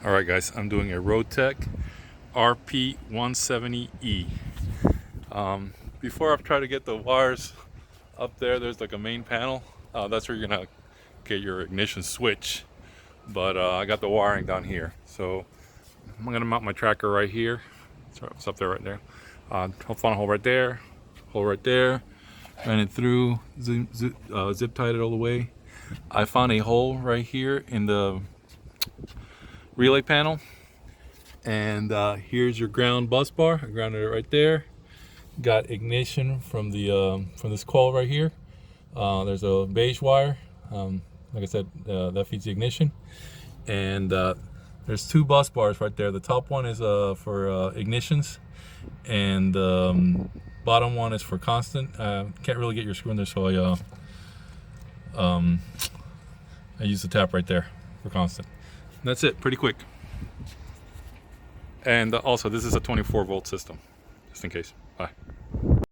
Alright guys, I'm doing a Roadtec RP170E. Before I try to get the wires up there, there's like a main panel. That's where you're gonna get your ignition switch. But I got the wiring down here. So I'm gonna mount my tracker right here. Sorry, it's up there right there. Funnel hole right there, ran it through, zip tied it all the way. I found a hole right here in the relay panel, and here's your ground bus bar. I grounded it right there. Got ignition from the from this coil right here. There's a beige wire, like I said, that feeds the ignition, and there's two bus bars right there. The top one is for ignitions, and bottom one is for constant. Can't really get your screw in there, so I use the tap right there for constant. That's it, pretty quick. And also, this is a 24 volt system, just in case. Bye.